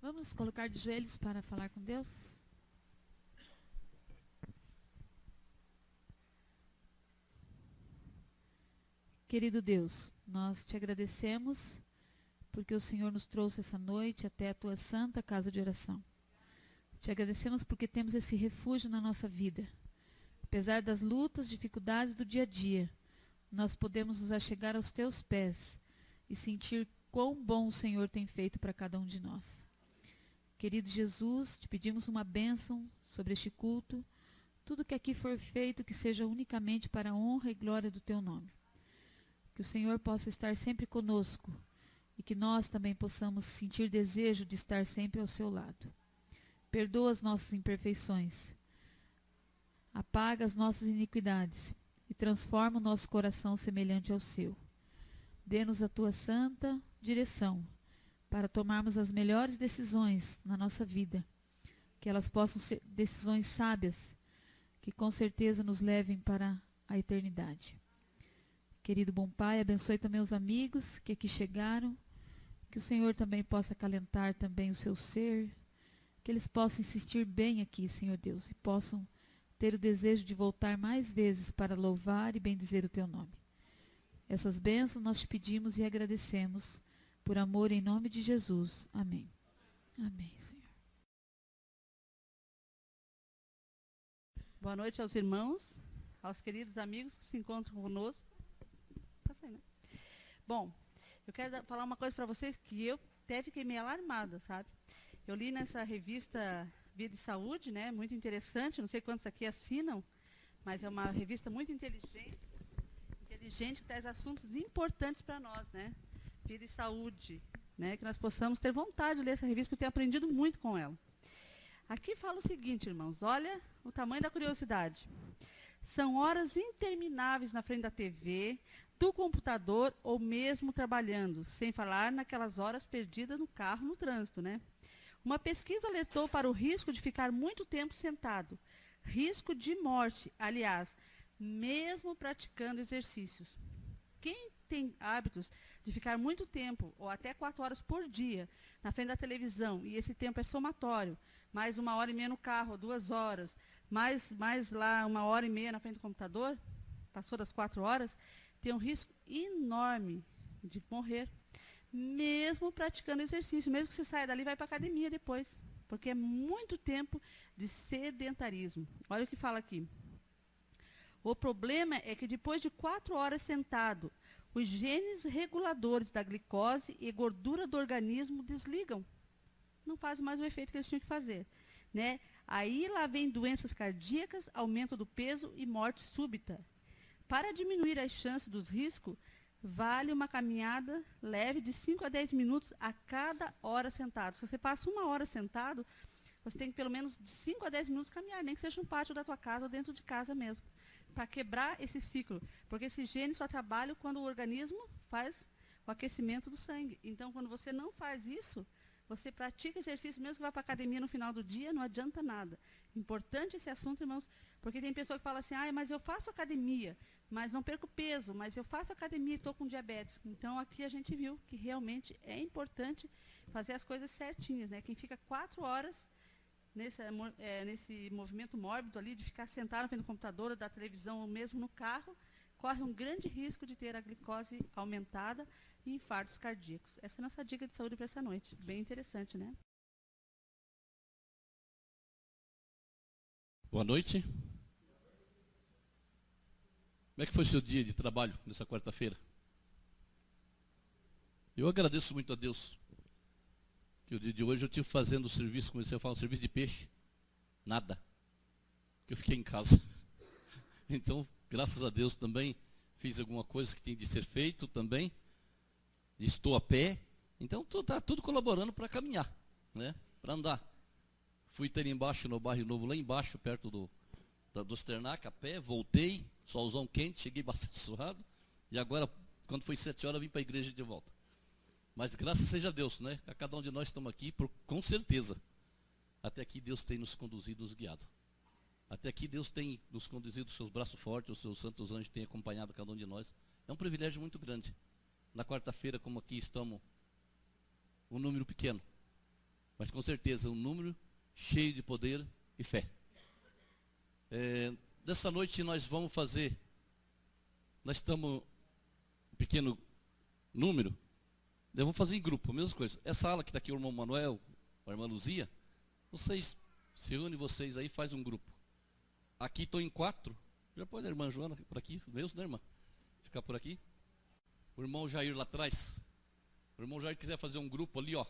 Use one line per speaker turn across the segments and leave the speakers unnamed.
Vamos nos colocar de joelhos para falar com Deus? Querido Deus, nós te agradecemos porque o Senhor nos trouxe essa noite até a tua santa casa de oração. Te agradecemos porque temos esse refúgio na nossa vida. Apesar das lutas, dificuldades do dia a dia, nós podemos nos achegar aos teus pés e sentir quão bom o Senhor tem feito para cada um de nós. Querido Jesus, te pedimos uma bênção sobre este culto. Tudo que aqui for feito, que seja unicamente para a honra e glória do teu nome. Que o Senhor possa estar sempre conosco e que nós também possamos sentir desejo de estar sempre ao seu lado. Perdoa as nossas imperfeições, apaga as nossas iniquidades e transforma o nosso coração semelhante ao seu. Dê-nos a tua santa direção para tomarmos as melhores decisões na nossa vida, que elas possam ser decisões sábias, que com certeza nos levem para a eternidade. Querido bom Pai, abençoe também os amigos que aqui chegaram, que o Senhor também possa acalentar também o seu ser, que eles possam insistir bem aqui, Senhor Deus, e possam ter o desejo de voltar mais vezes para louvar e bendizer o teu nome. Essas bênçãos nós te pedimos e agradecemos, por amor em nome de Jesus. Amém. Amém, Senhor.
Boa noite aos irmãos, aos queridos amigos que se encontram conosco. Passa aí, né? Bom, eu quero falar uma coisa para vocês que eu até fiquei meio alarmada, sabe? Eu li nessa revista Vida e Saúde, né? Muito interessante, não sei quantos aqui assinam, mas é uma revista muito inteligente que traz assuntos importantes para nós, né? Vida e Saúde, né? Que nós possamos ter vontade de ler essa revista, porque eu tenho aprendido muito com ela. Aqui fala o seguinte, irmãos, olha o tamanho da curiosidade. São horas intermináveis na frente da TV, do computador ou mesmo trabalhando, sem falar naquelas horas perdidas no carro, no trânsito, né? Uma pesquisa alertou para o risco de ficar muito tempo sentado, risco de morte, aliás, mesmo praticando exercícios. Quem tem hábitos de ficar muito tempo, ou até 4 horas por dia, na frente da televisão, e esse tempo é somatório, mais 1h30 no carro, 2 horas, mais lá 1h30 na frente do computador, passou das 4 horas, tem um risco enorme de morrer, mesmo praticando exercício, mesmo que você saia dali e vai para a academia depois, porque é muito tempo de sedentarismo. Olha o que fala aqui. O problema é que depois de 4 horas sentado, os genes reguladores da glicose e gordura do organismo desligam. Não fazem mais o efeito que eles tinham que fazer, né? Aí lá vem doenças cardíacas, aumento do peso e morte súbita. Para diminuir as chances dos riscos, vale uma caminhada leve de 5 a 10 minutos a cada hora sentado. Se você passa 1 hora sentado, você tem que pelo menos de 5 a 10 minutos caminhar, nem que seja no pátio da tua casa ou dentro de casa mesmo, para quebrar esse ciclo. Porque esse gene só trabalha quando o organismo faz o aquecimento do sangue. Então, quando você não faz isso, você pratica exercício, mesmo que vá para a academia no final do dia, não adianta nada. Importante esse assunto, irmãos, porque tem pessoa que fala assim, mas eu faço academia, mas não perco peso, mas eu faço academia e estou com diabetes. Então, aqui a gente viu que realmente é importante fazer as coisas certinhas, né? Quem fica 4 horas nesse movimento mórbido ali, de ficar sentado na frente do computador, da televisão ou mesmo no carro, corre um grande risco de ter a glicose aumentada e infartos cardíacos. Essa é a nossa dica de saúde para essa noite. Bem interessante, né?
Boa noite. Como é que foi seu dia de trabalho nessa quarta-feira? Eu agradeço muito a Deus, que o dia de hoje eu estive fazendo o serviço, comecei a falar, um serviço de peixe, nada, porque eu fiquei em casa. Então, graças a Deus também fiz alguma coisa que tinha de ser feito também, estou a pé, então está tudo colaborando para caminhar, né? Para andar. Fui ter embaixo no bairro Novo, lá embaixo, perto do Sternac, a pé, voltei, solzão quente, cheguei bastante suado, e agora, quando foi 7 horas, vim para a igreja de volta. Mas graças seja a Deus, né? A cada um de nós estamos aqui, com certeza. Até aqui Deus tem nos conduzido, nos guiado. Até aqui Deus tem nos conduzido, os seus braços fortes, os seus santos anjos têm acompanhado cada um de nós. É um privilégio muito grande. Na quarta-feira, como aqui estamos, um número pequeno, mas com certeza um número cheio de poder e fé. Dessa noite nós vamos fazer, nós estamos um pequeno número, vamos fazer em grupo, a mesma coisa. Essa ala que está aqui, o irmão Manuel, a irmã Luzia, vocês se unem, vocês aí, faz um grupo. Aqui estão em 4, já pode a irmã Joana por aqui, mesmo, né, irmã? Ficar por aqui. O irmão Jair lá atrás. O irmão Jair quiser fazer um grupo ali, ó,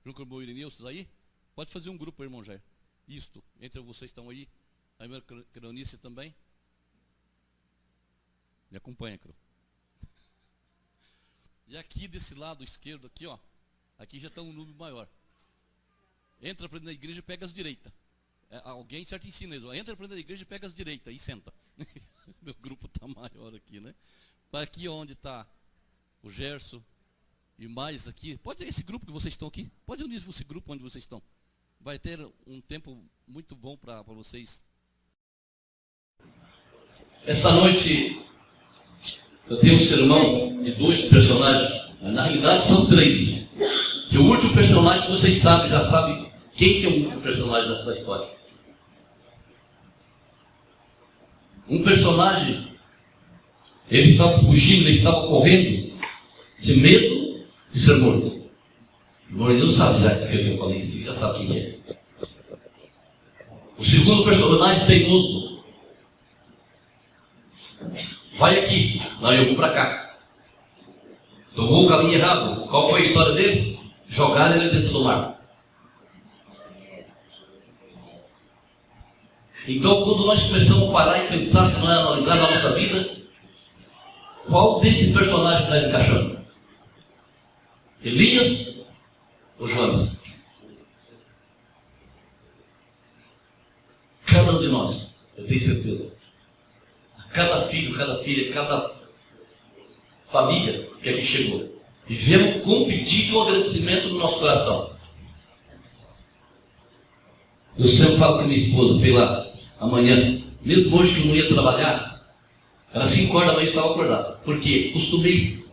junto com o irmão Irenilson aí, pode fazer um grupo, irmão Jair. Isto, entre vocês estão aí, a irmã Cronice também. Me acompanha, Cro. E aqui desse lado esquerdo, aqui, ó, aqui já está um número maior. Entra para dentro da igreja e pega as direitas. Alguém certo ensina eles, ó, entra para dentro da igreja e pega as direitas e senta. O grupo está maior aqui, né? Aqui onde está o Gerson e mais aqui, pode esse grupo que vocês estão aqui, pode unir esse grupo onde vocês estão. Vai ter um tempo muito bom para vocês.
Essa noite eu tenho um sermão de 2 personagens, na realidade são 3. E o último personagem vocês sabem, já sabem quem que é o último personagem dessa história. Um personagem, ele estava fugindo, ele estava correndo de medo de ser morto. O não sabe já que eu falei isso, já sabe quem é. O segundo personagem teimoso. Vai aqui, não, eu vou para cá. Tomou o caminho errado. Qual foi a história dele? Jogaram ele dentro do mar. Então, quando nós começamos a parar e pensar que não é analisar na nossa vida, qual desses personagens está encaixando? Elias ou Jonas? Cada um de nós, eu tenho certeza. Cada filho, cada filha, cada família que aqui chegou. E viemos competir com o agradecimento do nosso coração. Eu sempre falo com a minha esposa, sei lá, amanhã, mesmo hoje que eu não ia trabalhar, era 5 horas da manhã eu estava acordado. Porque costumei,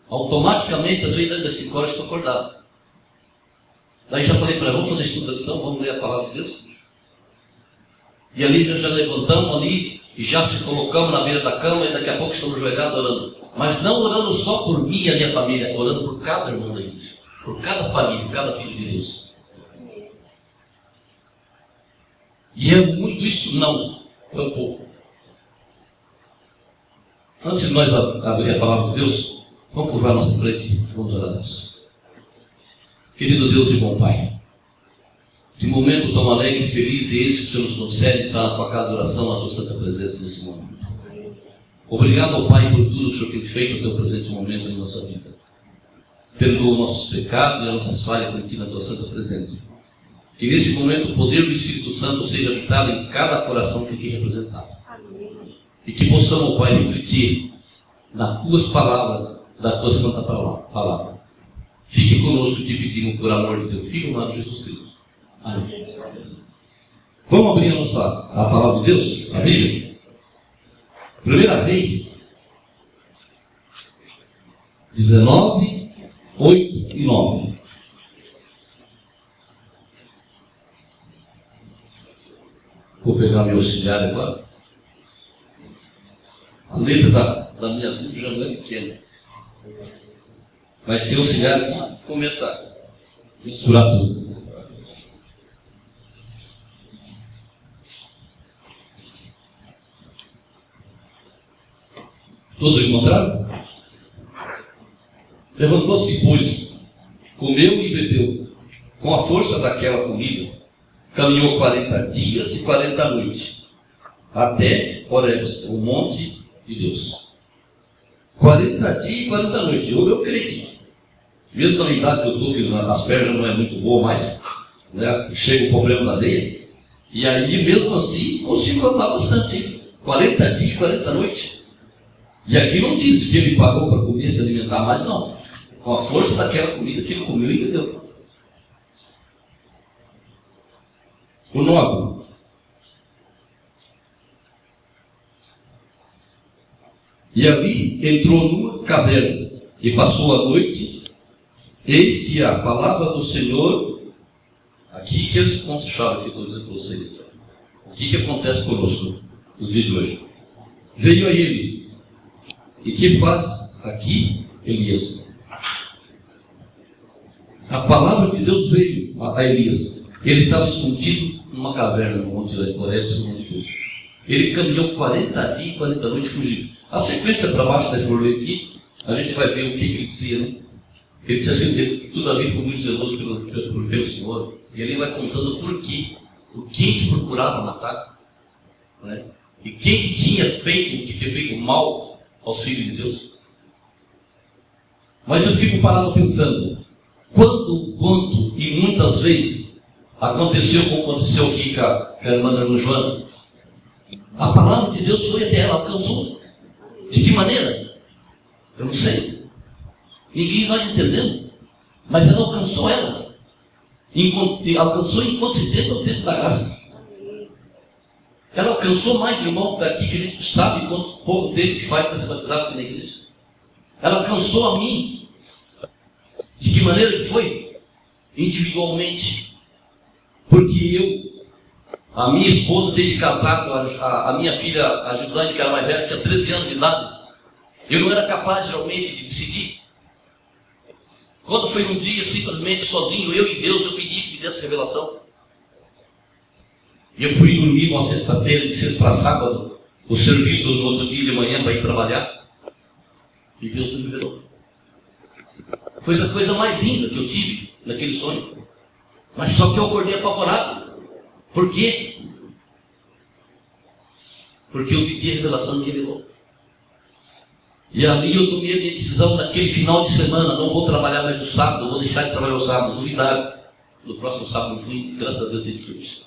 automaticamente, às vezes das 5 horas eu estou acordado. Daí já falei para ela, vamos fazer estudação, vamos ler a palavra de Deus. E ali nós já levantamos ali, e já se colocamos na beira da cama, e daqui a pouco estamos ajoelhados orando. Mas não orando só por mim e a minha família, orando por cada irmão da igreja, por cada família, cada filho de Deus. E é muito isso? Não, é um pouco. Antes de nós abrir a palavra de Deus, vamos curvar nossa frente, vamos orar a Deus. Querido Deus e bom Pai, esse momento tão alegre e feliz, e esse que o Senhor nos concede estar na tua casa de oração, na tua santa presença nesse momento. Obrigado ao Pai por tudo que o Senhor tem feito no teu presente momento em nossa vida. Perdoa os nossos pecados e as nossas falhas aqui na tua santa presença. Que nesse momento o poder do Espírito Santo seja habitado em cada coração que aqui representado. E que possamos, Pai, refletir nas tuas palavras, da tua santa palavra. Fique conosco, te pedimos por amor de teu Filho, amado Jesus Cristo. Amém. Vamos abrir a palavra de Deus, a Bíblia. 1 Reis 19, 8 e 9. Vou pegar meu auxiliar agora. A letra da minha Bíblia já não é pequena. Vai ter auxiliar para começar a misturar tudo. Todos encontraram? Levantou-se, pois, comeu e bebeu. Com a força daquela comida, caminhou 40 dias e 40 noites, até Horeb, o monte de Deus. 40 dias e 40 noites. Eu creio. Mesmo na idade que eu estou, que as pernas não é muito boa mais, né? Chega o problema da veia. E aí, mesmo assim, consigo andar bastante. 40 dias e 40 noites. E aqui não diz que ele pagou para comer, se alimentar mais, não. Com a força daquela comida que ele comeu e bebeu. O 9. E ali entrou numa caverna e passou a noite. Eis que a palavra do Senhor que esse ponto-chave que eu estou dizendo para vocês? O que acontece conosco nos dias de hoje? Veio a ele. E que faz aqui Elias? A palavra de Deus veio a Elias. Ele estava escondido numa caverna no Monte da Floresta, no Monte Deus. Ele caminhou 40 dias e 40 noites fugindo. A sequência para baixo da flor aqui, a gente vai ver o que ele dizia, né? Ele disse assim, tudo a ver com muito zeloso pelo Senhor. E ele vai contando por quê. O quem procurava matar. Né? E quem tinha feito, que tinha feito mal aos filhos de Deus. Mas eu fico parado pensando, quanto e muitas vezes aconteceu como aconteceu aqui com a irmã Joana. A palavra de Deus foi até ela, alcançou. De que maneira? Eu não sei. Ninguém nós entendemos. Mas ela alcançou ela. Alcançou enquanto se teve o tempo da graça. Ela alcançou mais irmãos daqui que a gente sabe quanto pouco deles faz para se batizar na igreja. Ela alcançou a mim. De que maneira que foi? Individualmente. Porque a minha esposa, desde casado, a minha filha, a Gislaine, que era mais velha, tinha 13 anos de idade. Eu não era capaz, realmente, de decidir. Quando foi um dia, simplesmente, sozinho, eu e Deus, eu pedi que me desse revelação. E eu fui dormir uma sexta-feira, de sexta para sábado, o serviço no outro dia de manhã para ir trabalhar. E Deus me revelou. Foi a coisa mais linda que eu tive naquele sonho. Mas só que eu acordei apavorado. Por quê? Porque eu pedi a revelação que ele revelou. E ali eu tomei a minha decisão naquele final de semana, não vou trabalhar mais no sábado, vou deixar de trabalhar no sábado, duvidado. No próximo sábado não fui, graças a Deus ele fez.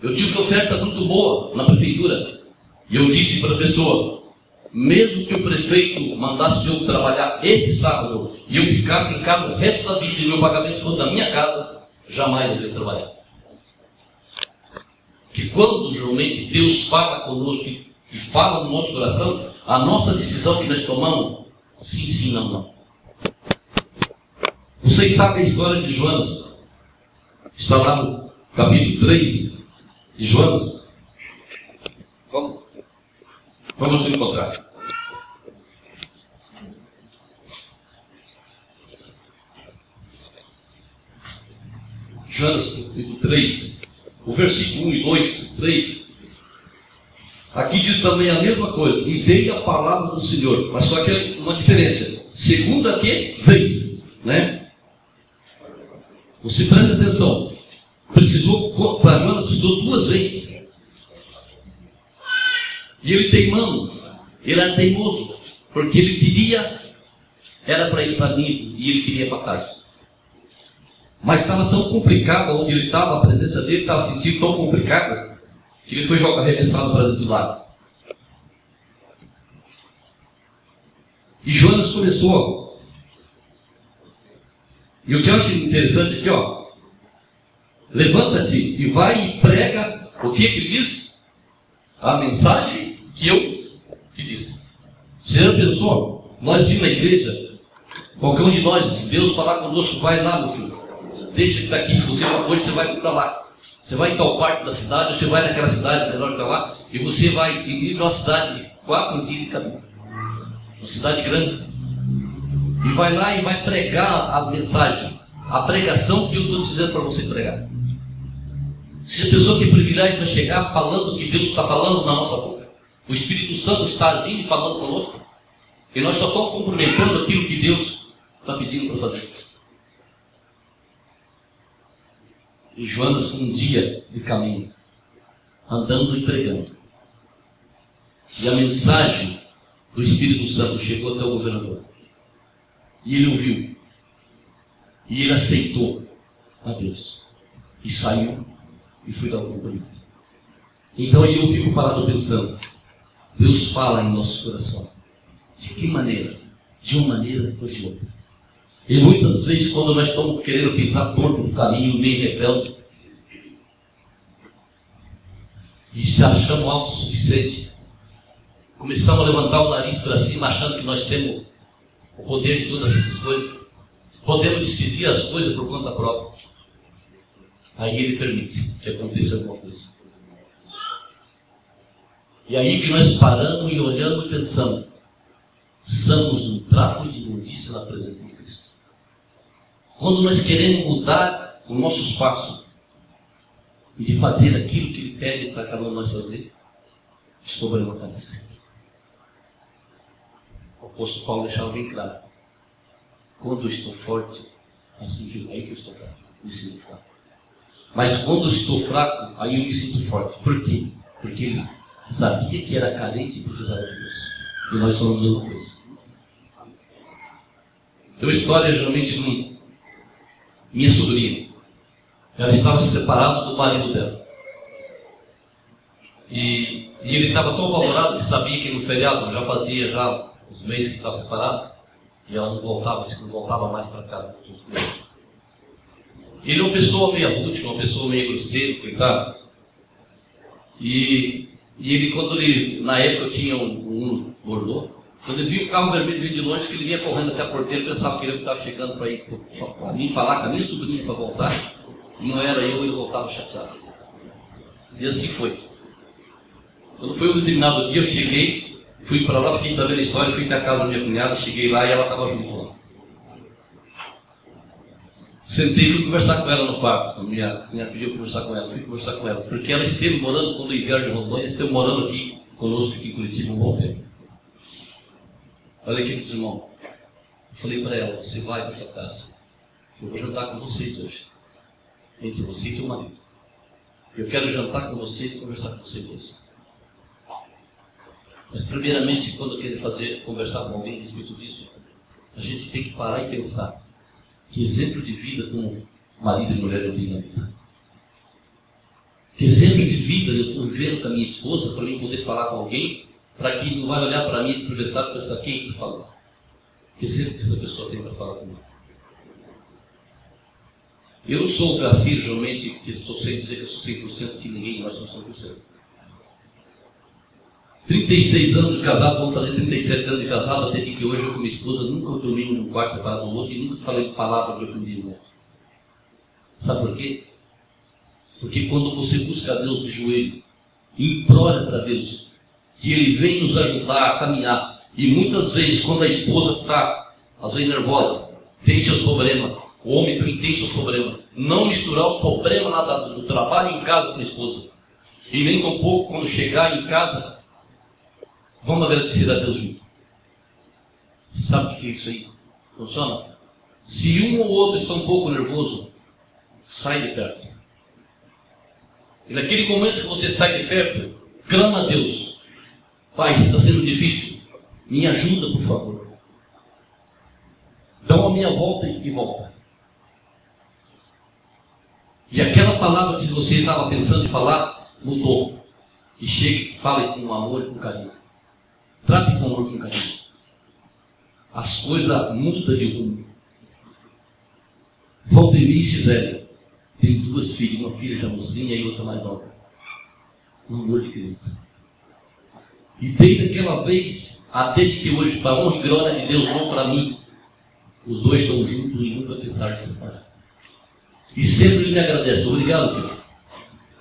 Eu tive uma oferta muito boa na prefeitura. E eu disse para a pessoa, mesmo que o prefeito mandasse eu trabalhar esse sábado e eu ficasse em casa o resto da vida e meu pagamento fosse da minha casa, jamais eu ia trabalhar. Que quando realmente Deus fala conosco e fala no nosso coração, a nossa decisão que nós tomamos, sim, não, não. Vocês sabem a história de Jonas? Está lá no capítulo 3 de Jonas. Vamos encontrar. Jonas, capítulo 3, o versículo 1 e 2, 3. Aqui diz também a mesma coisa. E veio a palavra do Senhor. Mas só que é uma diferença. Segunda que veio. Né? Você presta atenção. Para Jonas precisou 2 vezes. E ele teimando. Ele era teimoso. Porque ele queria, era para ir para Nínive e ele queria para casa. Mas estava tão complicado onde ele estava, a presença dele estava sentindo tão complicada, que ele foi arremessado para dentro do lago. E Jonas começou. E o que eu acho interessante aqui, ó. Levanta-te e vai e prega o que ele diz? A mensagem que eu te disse. Você já pensou? Nós vimos na igreja, qualquer um de nós, Deus falar conosco, vai lá, meu filho. Deixa que está aqui, se você é uma coisa, você vai para lá. Você vai em tal parte da cidade, você vai naquela cidade menor que está lá, e você vai ir para uma cidade de 4 dias de caminho. Uma cidade grande. E vai lá e vai pregar a mensagem. A pregação que eu estou dizendo para você pregar. Se a pessoa tem privilégio de chegar falando o que Deus está falando na nossa boca. O Espírito Santo está agindo e falando conosco. E nós só estamos cumprimentando aquilo que Deus está pedindo para fazer. E Jonas, um dia de caminho, andando e pregando. E a mensagem do Espírito Santo chegou até o governador. E ele ouviu. E ele aceitou a Deus. E saiu e foi dar o cumprimento. Então aí eu fico parado pensando. Deus fala em nosso coração. De que maneira? De uma maneira ou de outra. E muitas vezes, quando nós estamos querendo pisar torto no caminho, meio rebelde, e se achamos autossuficientes, começamos a levantar o nariz para cima, achando que nós temos o poder de todas essas coisas, podemos decidir as coisas por conta própria. Aí ele permite que aconteça alguma coisa. E aí que nós paramos e olhamos e pensamos, somos um trapo de imundícia na presença de Cristo. Quando nós queremos mudar o nosso espaço e de fazer aquilo que Ele pede para cada um de nós fazer, sobre uma cabeça. O apóstolo Paulo deixava bem claro. Quando eu estou forte, assim, aí que eu estou fraco, me sinto fraco. Mas quando eu estou fraco, aí eu me sinto forte. Por quê? Porque ele sabia que era carente e precisava de Deus. E nós somos a mesma coisa. Tem uma história, geralmente, de minha sobrinha. Ela estava separada do marido dela. E ele estava tão apavorado que sabia que no feriado já fazia já os meses que estava separado. E ela não voltava mais para casa. Ele é uma pessoa meio rústica, uma pessoa meio grosseira, coitado. E ele, quando ele, na época, tinha um Bordeaux, quando ele viu o carro vermelho vir de longe, que ele vinha correndo até a porteira, pensava que ele estava chegando para ir para mim falar com a minha sobrinha para voltar. E não era eu, ele voltava chateado. E assim foi. Quando foi um determinado dia, eu cheguei, fui para lá, fiquei sabendo a história, fui até a casa da minha cunhada, cheguei lá e ela estava junto lá. Sentei e fui conversar com ela no quarto. A minha cunhada pediu para conversar com ela, fui conversar com ela. Porque ela esteve morando, quando o inverno de Rondônia, esteve morando aqui conosco, aqui em Curitiba, um bom tempo. Olha aqui, meus irmãos. Eu falei para ela, você vai para essa casa. Eu vou jantar com vocês hoje. Entre você e seu marido. Eu quero jantar com vocês e conversar com vocês dois. Mas primeiramente, quando eu quero conversar com alguém a respeito disso, a gente tem que parar e pensar que exemplo de vida como marido e mulher eu tenho na vida. Que exemplo de vida eu estou vivendo com a minha esposa para mim poder falar com alguém, para que não vai olhar para mim e conversar e pensar quem está falando. Que exemplo que essa pessoa tem para falar comigo. Eu não sou um grafite, geralmente, que estou sem dizer que eu sou 100% que ninguém, nós somos 100%. 36 anos de casado, vamos fazer 37 anos de casado, até que hoje eu com minha esposa nunca dormimos num quarto separado do outro e nunca falei palavra de ofendido. Sabe por quê? Porque quando você busca a Deus de joelho e implora para Deus que Ele vem nos ajudar a caminhar, e muitas vezes quando a esposa está, às vezes nervosa, tem seus problemas, o homem também tem seus problemas, não misturar os problemas nada do trabalho em casa com a esposa. E nem tão pouco quando chegar em casa, vamos agradecer a Deus junto. Sabe o que é isso aí? Funciona? Se um ou outro está um pouco nervoso, sai de perto. E naquele momento que você sai de perto, clama a Deus. Pai, está sendo difícil. Me ajuda, por favor. Dá uma meia volta e volta. E aquela palavra que você estava pensando em falar, mudou. E chega e fala com amor e com carinho. Trate com amor e com carinho. As coisas mudam de rumo. Valdemir e Gisele tem duas filhas, uma filha já mocinha e outra mais nova. Um amor de criança. E desde aquela vez, até que hoje, para honra e glória de Deus, não para mim, os dois estão juntos e nunca pensaram em separar. E sempre ele me agradece. Obrigado, Deus.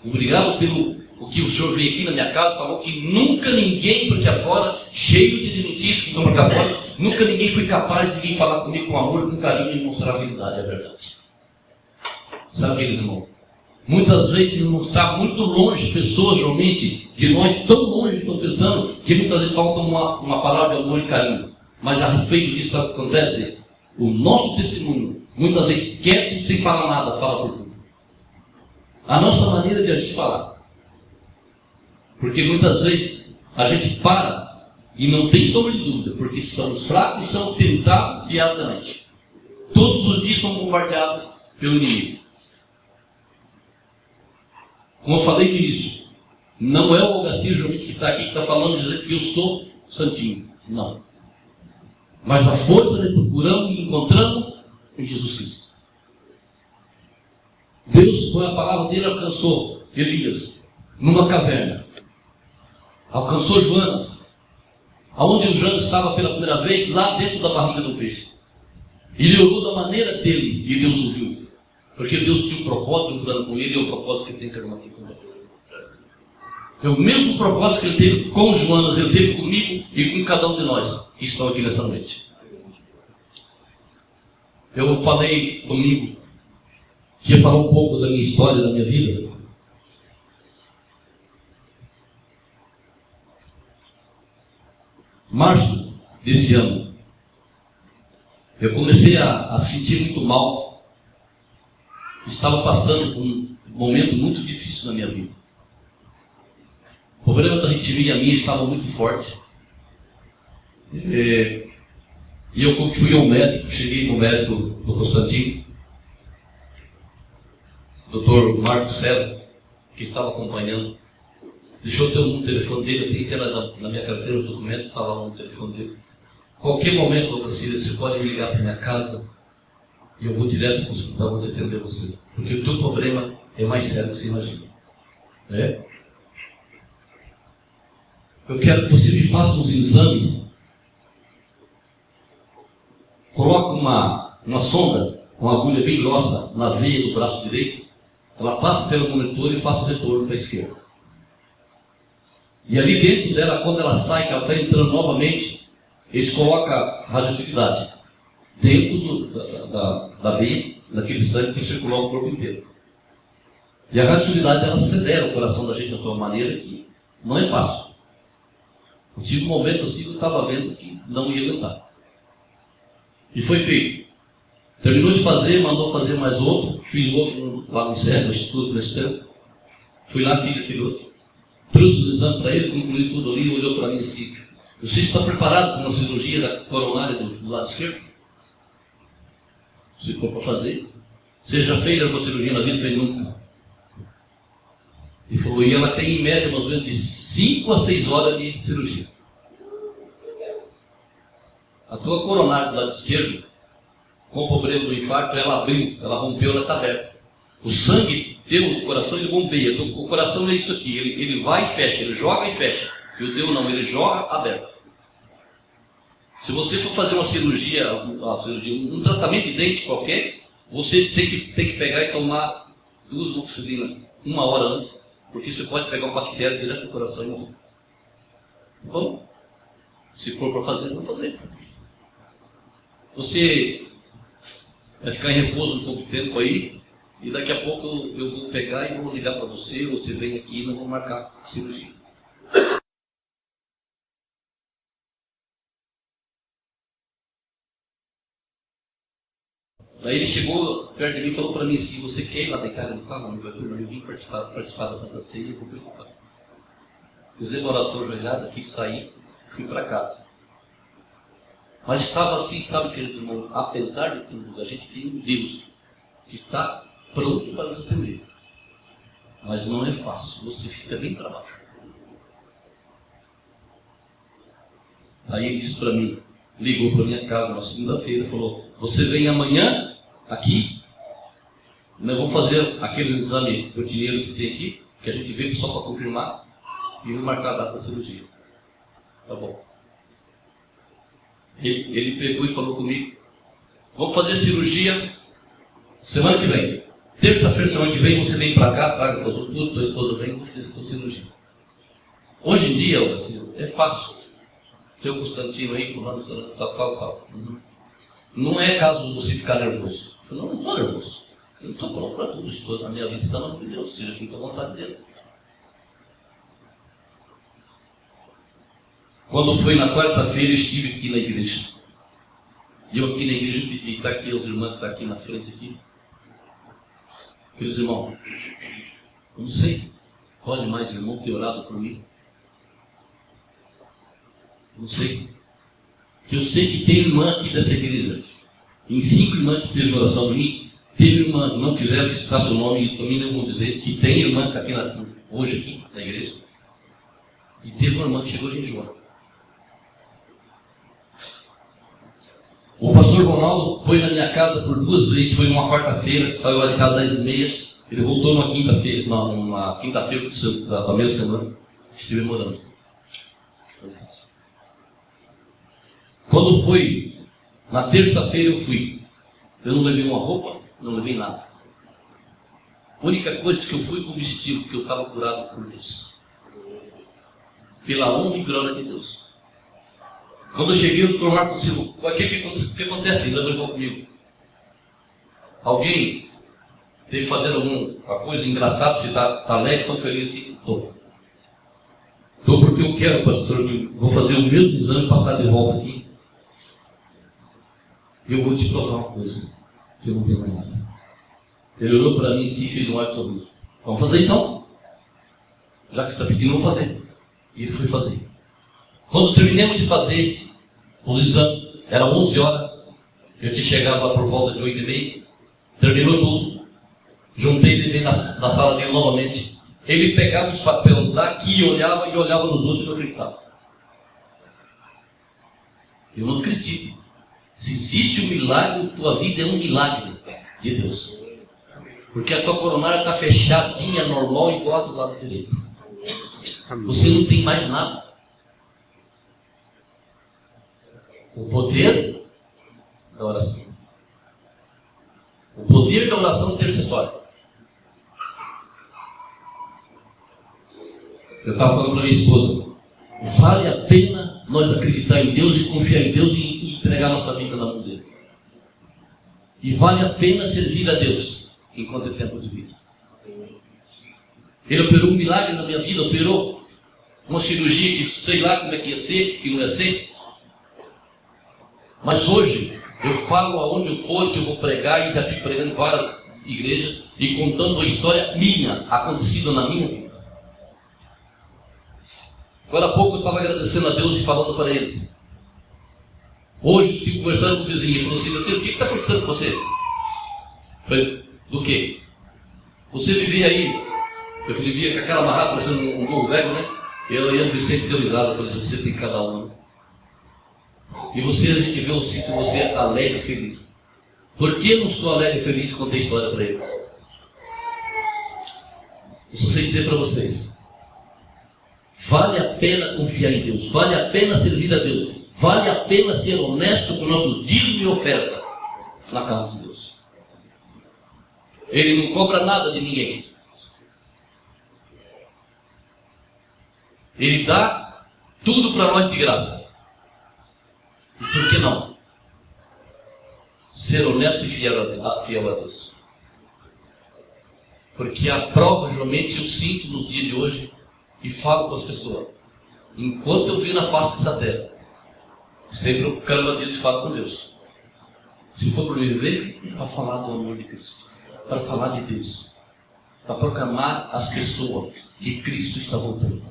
Obrigado pelo o que o senhor veio aqui na minha casa, falou que nunca ninguém por aqui afora, cheio de notícias que estão por aqui afora, nunca ninguém foi capaz de vir falar comigo com amor, com carinho e mostrar a verdade, é verdade. Sabe, querido irmão? Muitas vezes não está muito longe, pessoas realmente, de nós, tão longe estão pensando, que muitas vezes falta uma palavra de amor e carinho. Mas a respeito disso, sabe o que acontece? O nosso testemunho, muitas vezes, quieto, sem falar nada, fala por tudo. A nossa maneira de a gente falar. Porque muitas vezes a gente para e não tem sombra de dúvida, porque estamos fracos e somos tentados diariamente. Todos os dias somos bombardeados pelo inimigo. Como eu falei nisso, não é o Augustinho Jovem que está aqui, que está falando, dizendo que eu sou santinho. Não. Mas a força nós procuramos e encontramos em Jesus Cristo. Deus, com a palavra dele, alcançou Elias numa caverna. Alcançou Jonas, aonde o Jonas estava pela primeira vez, lá dentro da barriga do peixe. Ele orou da maneira dele, e Deus ouviu. Porque Deus tinha um propósito, um plano com ele, e é o propósito que ele tem aqui com você. É o mesmo propósito que ele teve com os Joanas, ele teve comigo e com cada um de nós que estão aqui nessa noite. Eu falei comigo que ia falar um pouco da minha história, da minha vida. Março desse ano, eu comecei a sentir muito mal. Estava passando por um momento muito difícil na minha vida. O problema da arritmia minha estava muito forte. E eu fui ao médico, cheguei no médico do Constantino, Dr. Marcos César, que estava acompanhando. Deixou ter um telefone dele, assim, que era na minha carteira, os documentos, estava lá no telefone dele. Qualquer momento, doutor Cília, você pode me ligar para minha casa e eu vou direto consultar, vou atender você. Porque o teu problema é mais sério do que você imagina. Né? Eu quero que você me faça uns exames. Coloque uma sonda, uma agulha bem grossa na veia do braço direito. Ela passa pelo monitor e passa o retorno para a esquerda. E ali dentro dela, quando ela sai, que ela está entrando novamente, eles colocam radioatividade dentro da veia, daquele sangue que circula o corpo inteiro. E a radioatividade, ela acelera o coração da gente de uma maneira que não é fácil. Tive um momento assim, eu estava vendo que não ia aguentar. E foi feito. Terminou de fazer, mandou fazer mais outro, fiz outro lá no Serra, no Instituto Universitário. Fui lá, fiz aquele outro. Trouxe os exames para ele, concluí tudo ali, olhou para mim assim. Você está preparado para uma cirurgia da coronária do lado esquerdo? Se for para fazer. Você já fez alguma cirurgia na vida? Fez nunca. Ele falou, e ela tem em média mais ou menos de 5 a 6 horas de cirurgia. A tua coronária do lado esquerdo, com o problema do infarto, ela abriu, ela rompeu, ela está aberta. O sangue teu, o coração, ele bombeia. O coração é isso aqui, ele vai e fecha, ele joga e fecha. E o teu não, ele joga aberto. Se você for fazer uma cirurgia, um tratamento de dente qualquer, você tem que pegar e tomar 2 moxilina 1 hora antes, porque você pode pegar uma bactéria direto no coração e morrer. Então, se for para fazer, não fazer. Você vai ficar em repouso um pouco de tempo aí, e daqui a pouco eu vou pegar e vou ligar para você, você vem aqui e nós vamos marcar a cirurgia. Daí ele chegou perto de mim e falou para mim assim, você quer ir lá deitar no carro? Eu vim participar da Santa Ceia e eu vou preocupar. Usei uma oração joelhada, quis sair, fui para casa. Mas estava assim, sabe, queridos irmãos, apesar de tudo, a gente tem um Deus que está pronto para nos atender. Mas não é fácil, você fica bem para baixo. Aí ele disse para mim, ligou para minha casa na segunda-feira, falou, você vem amanhã aqui, nós vamos fazer aquele exame rotineiro que tem aqui, que a gente veio só para confirmar, e vamos marcar a data da cirurgia. Tá bom. Ele pegou e falou comigo, vamos fazer cirurgia semana que vem. Terça-feira, semana que vem, você vem para cá, paga tudo, sua esposa vem, você faz a cirurgia. Hoje em dia, é fácil. Seu Constantino aí, tal. Não é caso de você ficar nervoso. Eu não estou nervoso. Eu estou pronto para tudo. Estou na minha vida, está na mão de Deus. Seja fica à vontade dele. Quando foi na quarta-feira, eu estive aqui na igreja. E eu aqui na igreja pedi, está aqui os irmãos que estão aqui na frente aqui. Meus irmãos, não sei, pode mais irmão ter orado por mim? Não sei. Eu sei que tem irmã aqui dessa igreja. Em 5 irmãs que fizeram oração por mim, teve irmã, não quiseram citar seu nome, e para mim não vou dizer, que tem irmã que está aqui hoje aqui na igreja. E teve uma irmã que chegou de enjoar. O pastor Ronaldo foi na minha casa por 2 vezes, foi numa quarta-feira, saiu lá de casa às 10h30, ele voltou numa quinta-feira, numa quinta-feira da mesma semana, estive morando. Quando foi, na terça-feira eu fui. Eu não levei uma roupa, não levei nada. A única coisa que eu fui com o objetivo, que eu estava curado por Deus. Pela honra e glória de Deus. Quando eu cheguei, eu estou lá consigo. O que acontece? Lembra comigo. Alguém teve fazendo alguma coisa engraçada, você está alegre, tão feliz assim? Estou. Estou porque eu quero, pastor, eu vou fazer o mesmo exame, passar de volta aqui. E eu vou te provar uma coisa, que eu não tenho mais nada. Ele olhou para mim e fez um ar sorriso. Vamos fazer então? Já que você está pedindo, vamos fazer. E ele foi fazer. Quando terminamos de fazer os exames, era 11 horas, eu tinha chegado lá por volta de 8h30, terminou tudo, juntei ele na sala dele novamente. Ele pegava os papéis daqui e olhava nos outros e não acreditava. Eu não acredito. Se existe um milagre, tua vida é um milagre de Deus. Porque a tua coronária está fechadinha, normal, igual do lado direito. Você não tem mais nada. O poder da oração. O poder da oração intercessória. Eu estava falando para minha esposa, vale a pena nós acreditar em Deus e confiar em Deus e entregar nossa vida na mão dele. E vale a pena servir a Deus enquanto é tempo de vida. Ele operou um milagre na minha vida, operou uma cirurgia que sei lá como é que ia ser, que não ia ser. Mas hoje, eu falo aonde eu for, que eu vou pregar, e já estou pregando em várias igrejas, e contando a história minha, acontecida na minha vida. Agora há pouco eu estava agradecendo a Deus e falando para ele. Hoje, estive conversando com o vizinho, ele falou assim, o que está acontecendo com você? Eu falei, do quê? Você vivia aí, eu vivia com aquela amarrada, parecendo um burro velho, né? Eu ia me sempre teorizado, eu falei, você tem cada um. E você, a gente vê assim que você é alegre e feliz. Por que eu não sou alegre e feliz? Contei a história para ele. Eu só sei dizer para vocês. Vale a pena confiar em Deus. Vale a pena servir a Deus. Vale a pena ser honesto com o nosso dízimo e oferta na casa de Deus. Ele não cobra nada de ninguém. Ele dá tudo para nós de graça. E por que não? Ser honesto e fiel a Deus. Porque a prova, geralmente, eu sinto no dia de hoje e falo com as pessoas. Enquanto eu vi na face dessa terra, sempre eu clamo a Deus e falo com Deus. Se for para me ver, para falar do amor de Cristo. Para falar de Deus. Para proclamar às pessoas que Cristo está voltando.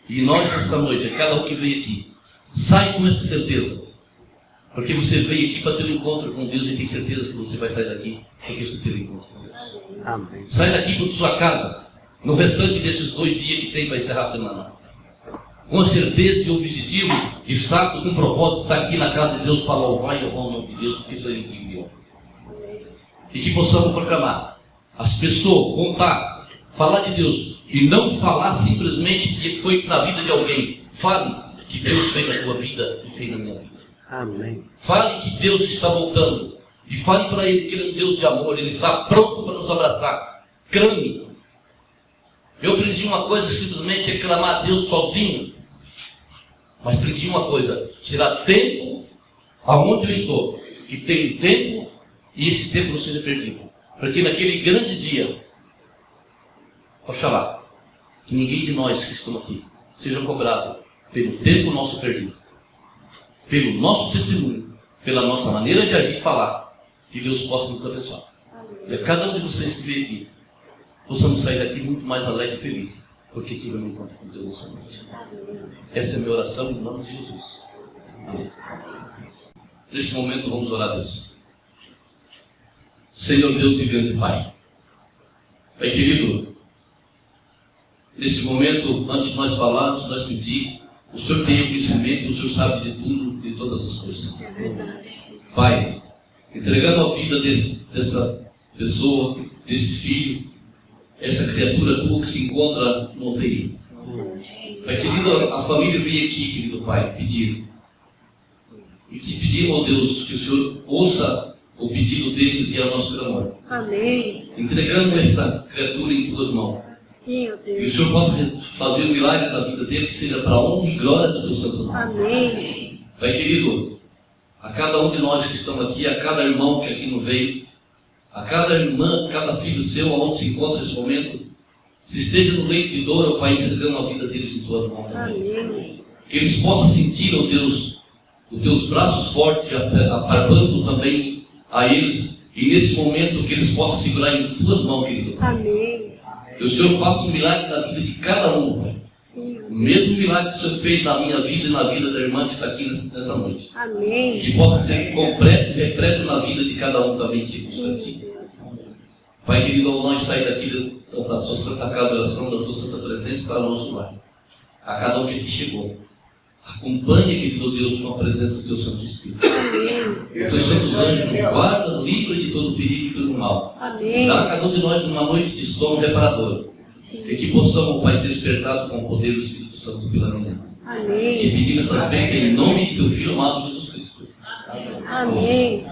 E nós, esta noite, cada um que veio aqui, sai com essa certeza. Porque você veio aqui para ter um encontro com Deus e tem certeza que você vai sair daqui porque você teve um encontro com Deus. Amém. Sai daqui para sua casa, no restante desses 2 dias que tem para encerrar a semana. Com a certeza e objetivo e saco com propósito de estar aqui na casa de Deus para louvar e honrar o nome de Deus, porque isso aí enviou. E que possamos proclamar as pessoas, contar, falar de Deus e não falar simplesmente que foi na vida de alguém. Fale que Deus fez na tua vida e fez na minha vida. Amém. Fale que Deus está voltando. E fale para Ele que Ele é um Deus de amor. Ele está pronto para nos abraçar. Clame. Eu aprendi uma coisa, simplesmente é clamar a Deus sozinho. Mas aprendi uma coisa. Tirar tempo aonde eu estou. Que tem tempo e esse tempo não seja perdido. Porque naquele grande dia, oxalá, que ninguém de nós que estamos aqui seja cobrado pelo tempo nosso perdido, pelo nosso testemunho, pela nossa maneira de agir e falar, que Deus possa nos abençoar. E a cada um de vocês que veio aqui, possamos sair daqui muito mais alegre e feliz, porque tivemos um encontro com Deus nessa noite. Essa é a minha oração em nome de Jesus. Amém. Neste momento vamos orar a Deus. Senhor Deus e grande Pai. Pai querido, nesse momento, antes de nós falarmos, nós pedimos, o Senhor tem o conhecimento, o Senhor sabe de tudo, de todas as coisas. Pai, entregando a vida dessa pessoa, desse filho, essa criatura tua que se encontra no UTI. Pai querido, a família veio aqui, querido Pai, pedir. E te pedimos, ó Deus, que o Senhor ouça o pedido deles e a nosso clamor.
Amém.
Entregando esta criatura em tuas mãos.
Sim, ó
E
Deus.
o Senhor possa fazer o milagre na vida deles, que seja para a honra e glória do teu santo nome.
Amém.
Pai querido, a cada um de nós que estamos aqui, a cada irmão que aqui nos veio, a cada irmã, cada filho seu, aonde se encontra nesse momento, se esteja no leito de dor, ó Pai, entregando a vida deles em tuas mãos também.
Amém.
Que eles possam sentir, ó Deus, os teus braços fortes apartando também a eles, e nesse momento que eles possam segurar em tuas mãos, querido.
Amém.
Que o Senhor faça um milagre na vida de cada um, Pai.
Sim, ó
O mesmo milagre que o Senhor fez na minha vida e na vida da irmã que está aqui nessa noite.
Amém.
Que possa ser completo e repleto na vida de cada um também que busca
Sim,
aqui.
Deus.
Pai querido, ao nós sair daqui da sua santa casa de oração, da sua santa presença para o nosso lar. A cada um que aqui chegou. Acompanhe, querido Deus, com a presença do teu Santo Espírito.
Amém.
Os teus santos anjos nos guardam, livra de todo perigo e todo mal.
Amém.
Dá a cada um de nós uma noite de sono reparador. E que possamos, Pai, ser despertados com o poder do Espírito Santo pela manhã. E
Amém.
pedimos essa fé em nome de teu Filho amado Jesus Cristo.
Amém.